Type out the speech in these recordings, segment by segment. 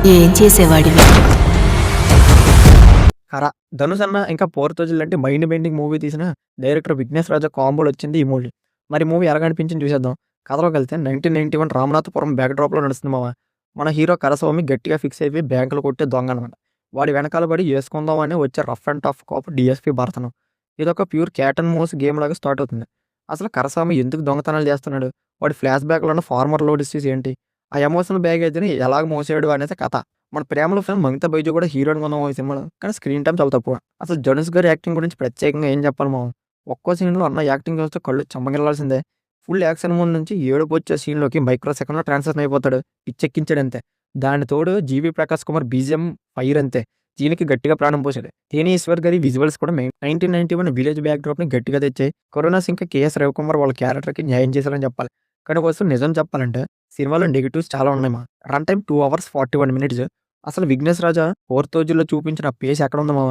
ఏం చేసేవాడివి? కర 'ధనుష్' అన్న ఇంకా 'పోర్తోజులు' లాంటి మైండ్ బెండింగ్ మూవీ తీసిన డైరెక్టర్ 'విఘ్నేష్ రాజా' కాంబోలో వచ్చింది ఈ మూవీ. మరి మూవీ ఎలాగ అనిపించింది చూసేద్దాం. కథలోకెళ్తే 1991 రామనాథపురం బ్యాక్ డ్రాప్‌లో నడుస్తుంది మామ. మన హీరో కరస్వామి గట్టిగా ఫిక్స్ అయిపోయి బ్యాంకులు కొట్టే దొంగ అనమాట. వాడి వెనకాల పడి యేసుకుందాం అని వచ్చే rough and tough cop DSP భరతను. ఇదొక pure cat and mouse game లాగా స్టార్ట్ అవుతుంది. అసలు కరస్వామి ఎందుకు దొంగతనాలు చేస్తున్నాడు? వాడి ఫ్లాష్ బ్యాక్‌లో ఉన్న ఫార్మర్ లోడ్ ఇష్యూస్ ఏంటి? ఆ ఎమోషనల్ బ్యాగేజ్‌ని ఎలాగ మోసాడు అనేది కథ. మన 'ప్రేమలో' ఫిల్మ్ 'మమితా బైజు' కూడా హీరోయిన్‌గా ఉన్న ఈ సినిమాలో. కానీ స్క్రీన్ టైమ్ చాలా తక్కువ. అసలు 'ధనుష్' గారి యాక్టింగ్ గురించి ప్రత్యేకంగా ఏం చెప్పాలి మామ. ఒక్కో సీన్‌లో అన్న యాక్టింగ్ చూస్తే కళ్ళు చెమ్మగిల్లాల్సిందే. ఫుల్ యాక్షన్ మూడ్ నుంచి ఏడుపొచ్చే సీన్‌లోకి మైక్రో సెకండ్‌లో ట్రాన్సిషన్ అయిపోతాడు. పిచ్చెక్కించాడంతే. దానికి తోడు 'జీవి ప్రకాష్ కుమార్' బీజీఎం ఫైర్ అంతే. దీనికి గట్టిగా ప్రాణం పోసాడు. 'తేని ఈశ్వర్' గారి విజువల్స్ కూడా 1991 విలేజ్ బ్యాక్ డ్రాప్‌ని గట్టిగా తెచ్చాయి. కరుణాస్ ఇంకా కేఎస్ రవికుమార్ వాళ్ళ క్యారెక్టర్‌కి న్యాయం చేశారని చెప్పాలి. కానీ కొంచెం నిజం చెప్పాలంటే సినిమాలో నెగెటివ్స్ చాలా ఉన్నాయి మా. Run time 2 hours 41 minutes. అసలు 'విఘ్నేష్ రాజా' 'పోర్తోజుల్లో' చూపించిన పేస్ ఎక్కడుంది మామ?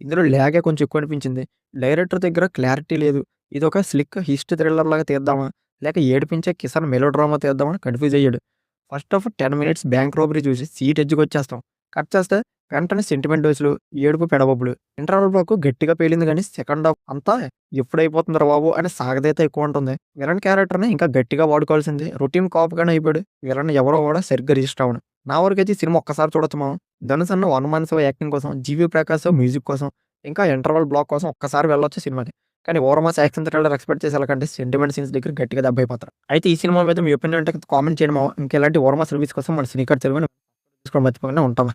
ఇందులో లాగే కొంచెం ఎక్కువ అనిపించింది. డైరెక్టర్ దగ్గర క్లారిటీ లేదు. ఇదొక స్లిక్ హిస్టరీ థ్రిల్లర్ లాగా తీద్దామా? లేక ఏడిపించే కిసాన్ మెలో డ్రామా తీద్దామా అని కన్‌ఫ్యూజ్ అయ్యాడు. First half 10 minutes bank robbery చూసి సీట్ ఎడ్జ్‌కొచ్చేస్తాం. కట్ చేస్తే వెంటనే సెంటిమెంట్ డోసులు, ఏడుపు పెడబొబ్బులు. ఇంటర్వల్ బ్లాక్ గట్టిగా పేలింది గానీ సెకండ్ హాఫ్ అంతా ఎప్పుడైపోతుందిరా బాబు అని సాగదీత ఎక్కువ ఉంటుంది. విలన్ క్యారెక్టర్‌ని ఇంకా గట్టిగా వాడుకోవాల్సింది. రొటీన్ కాప్ గానే అయిపోయాడు. విలన్ ఎవరో కూడా సరిగ్గా రిజిస్టర్ అవ్వడు. నా వరకైతే ఈ సినిమా ఒక్కసారి చూడొచ్చు మామ. 'ధనుష్' అన్న 'వన్ మన్ షో' యాక్టింగ్ కోసం, 'జీవి ప్రకాష్' మ్యూజిక్ కోసం, ఇంకా ఇంటర్వల్ బ్లాక్ కోసం ఒక్కసారి వెళ్ళొచ్చు సినిమాకి. కానీ over mass action thriller expect చేసేలాకంటే సెంటిమెంట్ సీన్స్ దగ్గర గట్టిగా దెబ్బైపోతారు. అయితే ఈ సినిమా మీద మీ ఒపీనియన్ ఉంటే కామెంట్ చేయండి మామ. ఇంకా ఇలాంటి ఓవర్ మాస్ రివ్యూస్ కోసం మన సినీ కట్ తెలుగుని తీసుకోవడం మర్చిపోకుండా ఉంటాం.